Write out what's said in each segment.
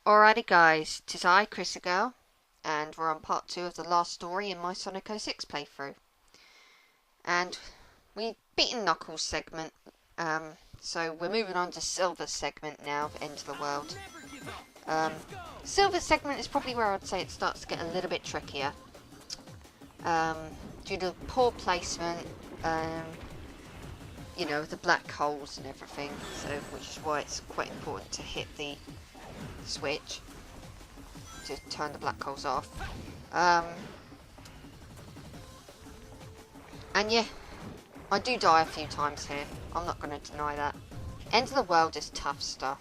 Alrighty guys, 'tis I, ChrissieGirl, and we're on part 2 of the last story in my Sonic 06 playthrough. And we've beaten Knuckles' segment, so we're moving on to Silver's segment now of End of the World. Silver's segment is probably where I'd say it starts to get a little bit trickier. Due to poor placement, you know, the black holes and everything, so which is why it's quite important to hit the switch to turn the black holes off. And yeah, I do die a few times here. I'm not going to deny that. End of the World is tough stuff.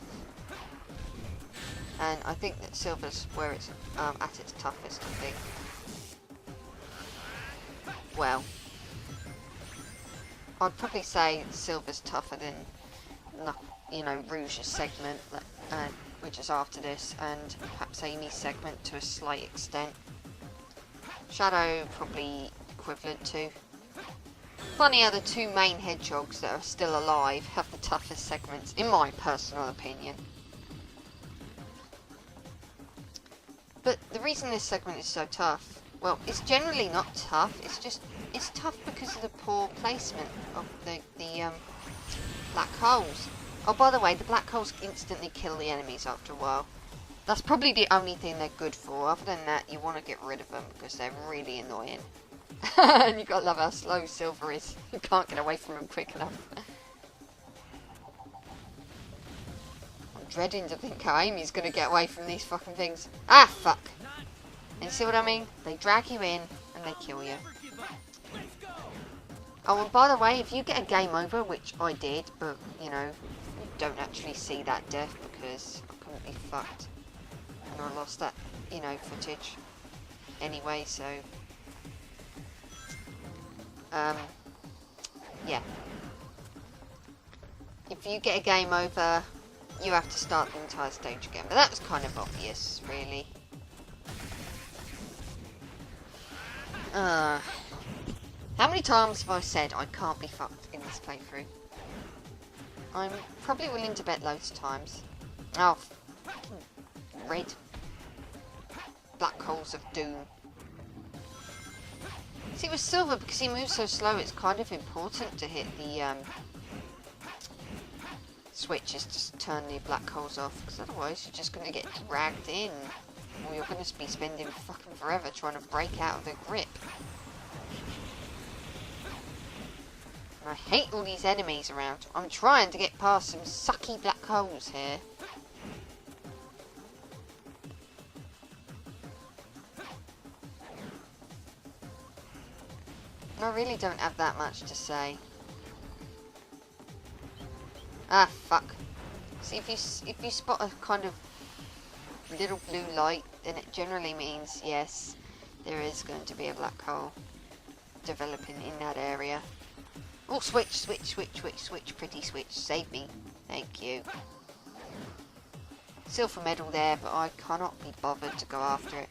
And I think that Silver's where it's at its toughest, I think. Well, I'd probably say Silver's tougher than, you know, Rouge's segment, which is after this, and perhaps Amy's segment to a slight extent. Shadow probably equivalent to. Funny how the two main hedgehogs that are still alive have the toughest segments, in my personal opinion. But the reason this segment is so tough, well, it's generally not tough, it's tough because of the poor placement of the black holes. Oh, by the way, the black holes instantly kill the enemies after a while. That's probably the only thing they're good for. Other than that, you want to get rid of them because they're really annoying. And you gotta love how slow Silver is. You can't get away from them quick enough. I'm dreading to think how Amy's gonna get away from these fucking things. Ah, fuck. And you see what I mean? They drag you in and they kill you. Oh, and by the way, if you get a game over, which I did, but, you know, you don't actually see that death because I couldn't be fucked. And I lost that, you know, footage. Anyway, so... yeah. If you get a game over, you have to start the entire stage again. But that was kind of obvious, really. How many times have I said I can't be fucked in this playthrough? I'm probably willing to bet loads of times. Oh, red. Black holes of doom. See, with Silver, because he moves so slow, it's kind of important to hit the switches to turn the black holes off, because otherwise you're just going to get dragged in, or you're going to be spending fucking forever trying to break out of the grip. And I hate all these enemies around. I'm trying to get past some sucky black holes here. I really don't have that much to say. Ah, fuck. See, if you spot a kind of little blue light, then it generally means, yes, there is going to be a black hole developing in that area. Oh, switch, pretty switch. Save me. Thank you. Silver medal there, but I cannot be bothered to go after it.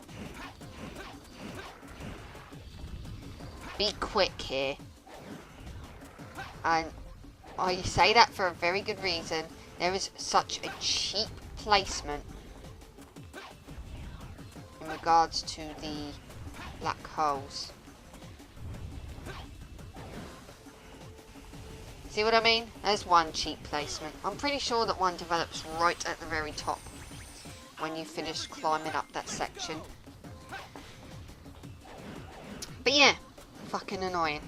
Be quick here. And I say that for a very good reason. There is such a cheap placement in regards to the black holes. See what I mean? There's one cheap placement. I'm pretty sure that one develops right at the very top when you finish climbing up that section. But yeah, fucking annoying.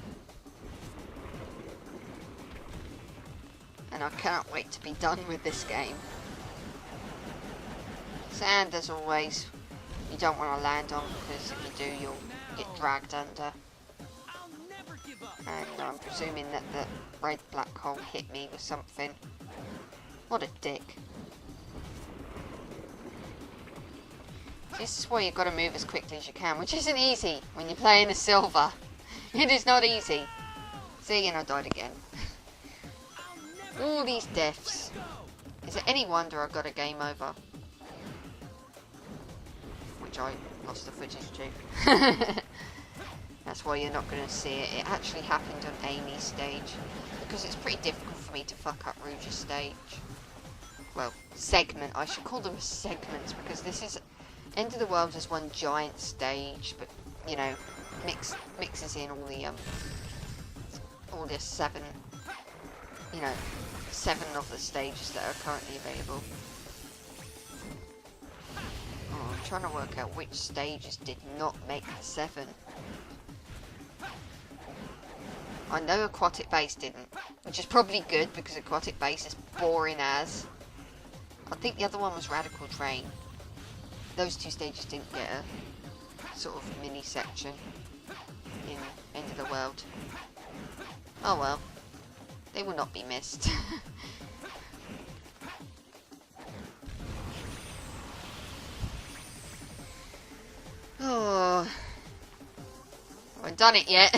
And I cannot wait to be done with this game. Sand, as always, you don't want to land on, because if you do, you'll get dragged under. And I'm presuming that the red black hole hit me with something. What a dick. This is why you've got to move as quickly as you can, which isn't easy when you're playing a Silver. It is not easy. See, and I died again. All these deaths. Is it any wonder I got a game over? Which I lost the footage to. That's why you're not going to see it. It actually happened on Amy's stage. Because it's pretty difficult for me to fuck up Rouge's stage. well, segment. I should call them segments because this is End of the World is one giant stage, but you know, mixes in all the 7, you know, 7 of the stages that are currently available. Oh, I'm trying to work out which stages did not make the 7. I know Aquatic Base didn't, which is probably good because Aquatic Base is boring as. I think the other one was Radical Train. Those 2 stages didn't get a sort of mini section in End of the World. Oh well, they will not be missed. Oh, I haven't done it yet.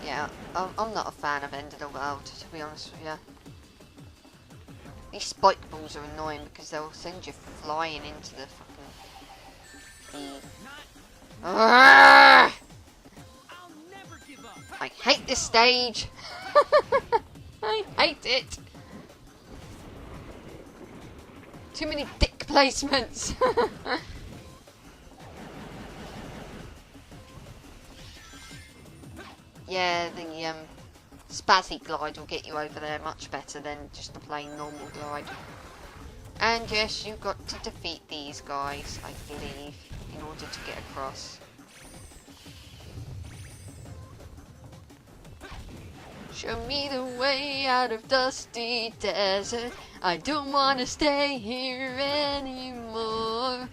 Yeah, I'm not a fan of End of the World, to be honest with you. These spike balls are annoying because they'll send you flying into the fucking... I hate this stage! I hate it! Too many dick placements! Yeah, the Spazzy glide will get you over there much better than just the plain normal glide. And yes, you've got to defeat these guys, I believe, in order to get across. Show me the way out of dusty desert. I don't want to stay here anymore.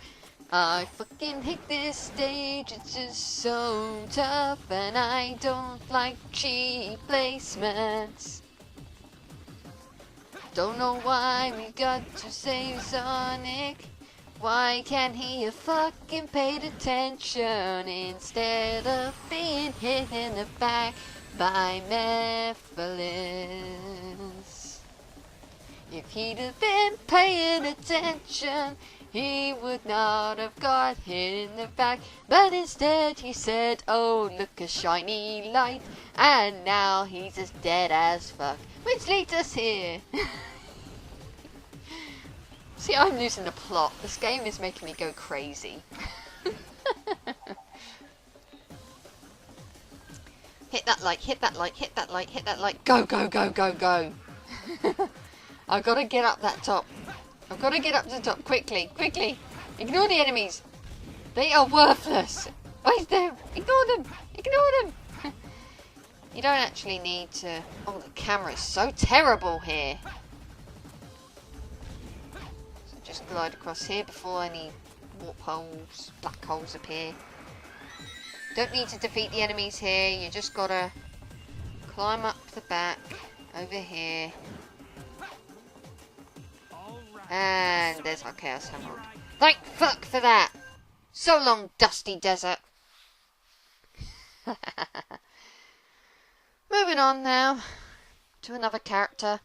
I fucking hate this stage, it's just so tough, and I don't like cheap placements. Don't know why we got to save Sonic. Why can't he have fucking paid attention instead of being hit in the back by Mephiles? If he'd have been paying attention, he would not have got hit in the back, but instead he said, oh, look, a shiny light, and now he's as dead as fuck. Which leads us here. See, I'm losing the plot. This game is making me go crazy. Hit that light, hit that light, hit that light, hit that light. Go, go, go, go, go. I've got to get up that top. I've got to get up to the top quickly, quickly. Ignore the enemies. They are worthless. Wait there. Ignore them. Ignore them. You don't actually need to... Oh, the camera is so terrible here. So just glide across here before any warp holes, black holes appear. Don't need to defeat the enemies here. You just got to climb up the back over here. And there's our Chaos Emerald. Thank fuck for that! So long, dusty desert. Moving on now to another character.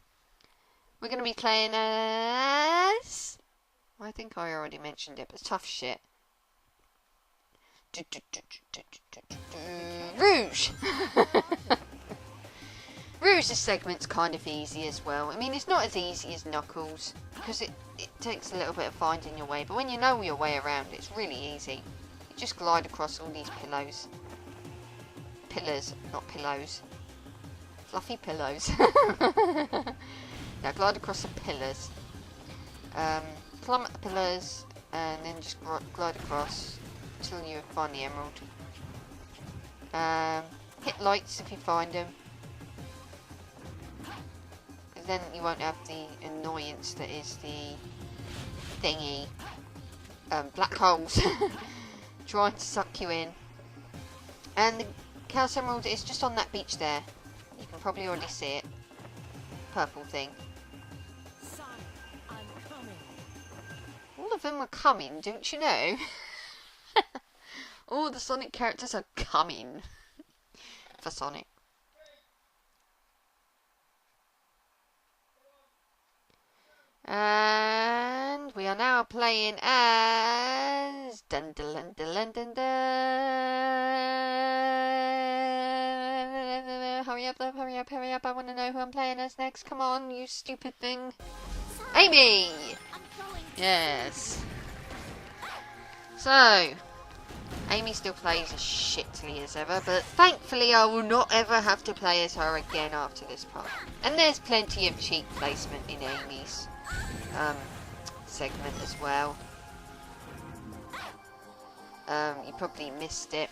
We're going to be playing as... I think I already mentioned it, but tough shit. Rouge! Rouge's segment's kind of easy as well. I mean, it's not as easy as Knuckles, because it takes a little bit of finding your way, but when you know your way around, it's really easy. You just glide across all these pillows. Pillars, not pillows. Fluffy pillows. Now glide across the pillars. Climb up the pillars, and then just glide across until you find the emerald. Hit lights if you find them. Then you won't have the annoyance that is the thingy, black holes trying to suck you in. And the Chaos Emerald is just on that beach there. You can probably already see it. Purple thing. Sonic, I'm coming. All of them are coming, don't you know? All the Sonic characters are coming for Sonic. And we are now playing as up, love, hurry up, hurry up. I want to know who I'm playing as next. Come on, you stupid thing. Amy! Yes. So, Amy still plays as shittily as ever, but thankfully I will not ever have to play as her again after this part. And there's plenty of cheap placement in Amy's segment as well. You probably missed it.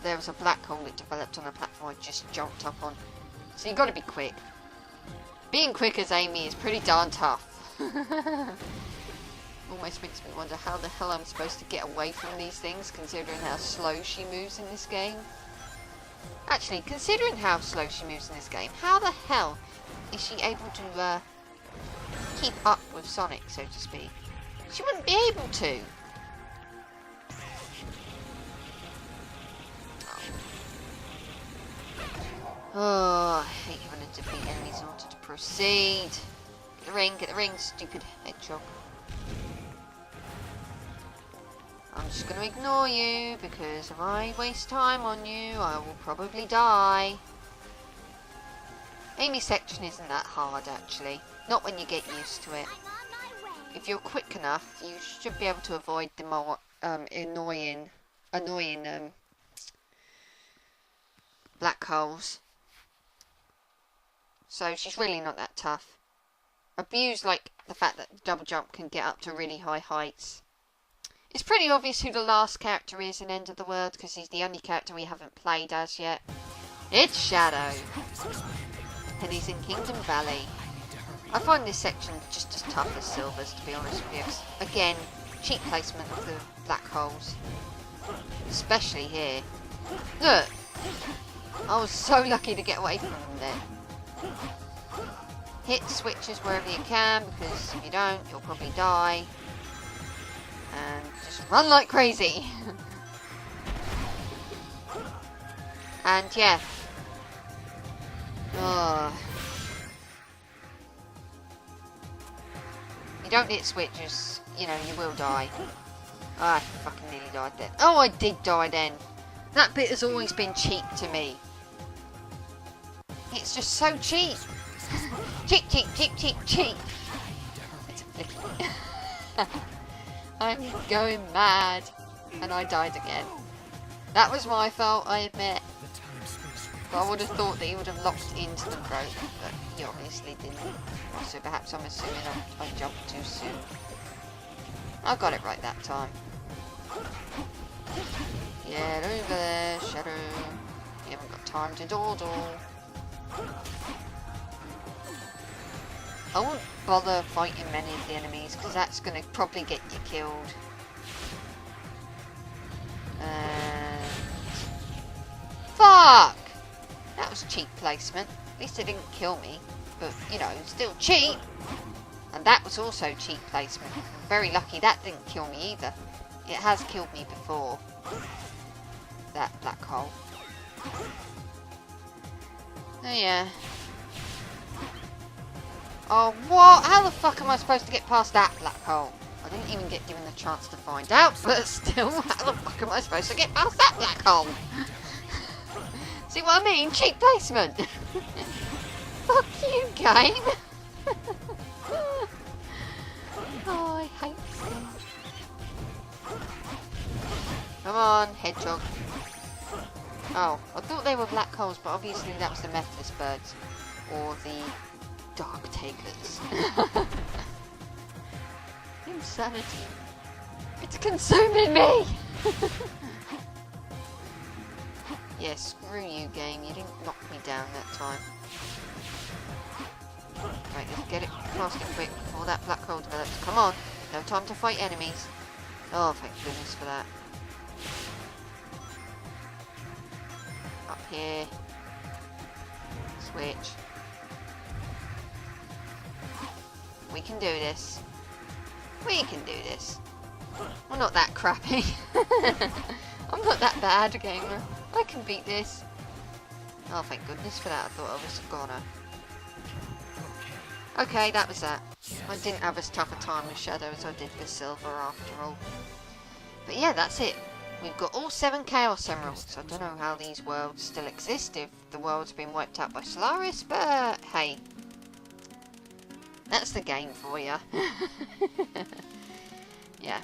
There was a black hole that developed on a platform I just jumped up on. So you got to be quick. Being quick as Amy is pretty darn tough. Almost makes me wonder how the hell I'm supposed to get away from these things, considering how slow she moves in this game. Actually, considering how slow she moves in this game, how the hell is she able to keep up with Sonic, so to speak? She wouldn't be able to. Oh, I hate having to defeat enemies in order to proceed. Get the ring, stupid hedgehog. I'm just going to ignore you, because if I waste time on you, I will probably die. Amy's section isn't that hard, actually. Not when you get used to it. If you're quick enough, you should be able to avoid the more annoying black holes. So she's really not that tough. Abuse like the fact that the double jump can get up to really high heights. It's pretty obvious who the last character is in End of the World, because he's the only character we haven't played as yet. It's Shadow. And he's in Kingdom Valley. I find this section just as tough as Silver's, to be honest with you. Again, cheap placement of the black holes. Especially here. Look! I was so lucky to get away from them there. Hit switches wherever you can, because if you don't, you'll probably die. And just run like crazy. And yeah. Oh. You don't hit switches, you know, you will die. Oh, I fucking nearly died then. Oh, I did die then. That bit has always been cheap to me. It's just so cheap. Cheap, cheap, cheap, cheap, cheap. It's a flicky. I'm going mad. And I died again. That was my fault, I admit. But I would have thought that he would have locked into the rope, but he obviously didn't. So perhaps I'm assuming I jumped too soon. I got it right that time. Get over there, Shadow. You haven't got time to dawdle. I won't bother fighting many of the enemies, because that's going to probably get you killed. Fuck! That was cheap placement. At least it didn't kill me. But, you know, still cheap. And that was also cheap placement. I'm very lucky that didn't kill me either. It has killed me before. That black hole. Oh, yeah. Oh, what? How the fuck am I supposed to get past that black hole? I didn't even get given the chance to find out, but still, how the fuck am I supposed to get past that black hole? See what I mean? Cheap placement! Fuck you, game! Oh, I hate this game. Come on, hedgehog. Oh, I thought they were black holes, but obviously that was the Methodist birds. Or the Dark Takers. Insanity. It's consuming me! Yeah, screw you, game. You didn't knock me down that time. Right, let's get it past it quick before that black hole develops. Come on. No time to fight enemies. Oh, thank goodness for that. Up here. Switch. We can do this. We can do this. We're not that crappy. I'm not that bad, gamer. I can beat this. Oh, thank goodness for that. I thought I was a goner. Okay, that was that. I didn't have as tough a time with Shadow as I did with Silver after all. But yeah, that's it. We've got all 7 Chaos Emeralds. I don't know how these worlds still exist if the world's been wiped out by Solaris, but hey. That's the game for ya. Yeah,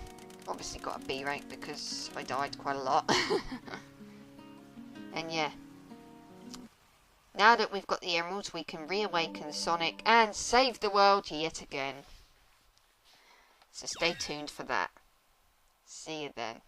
obviously got a B rank because I died quite a lot. And yeah. Now that we've got the emeralds, we can reawaken Sonic and save the world yet again. So stay tuned for that. See you then.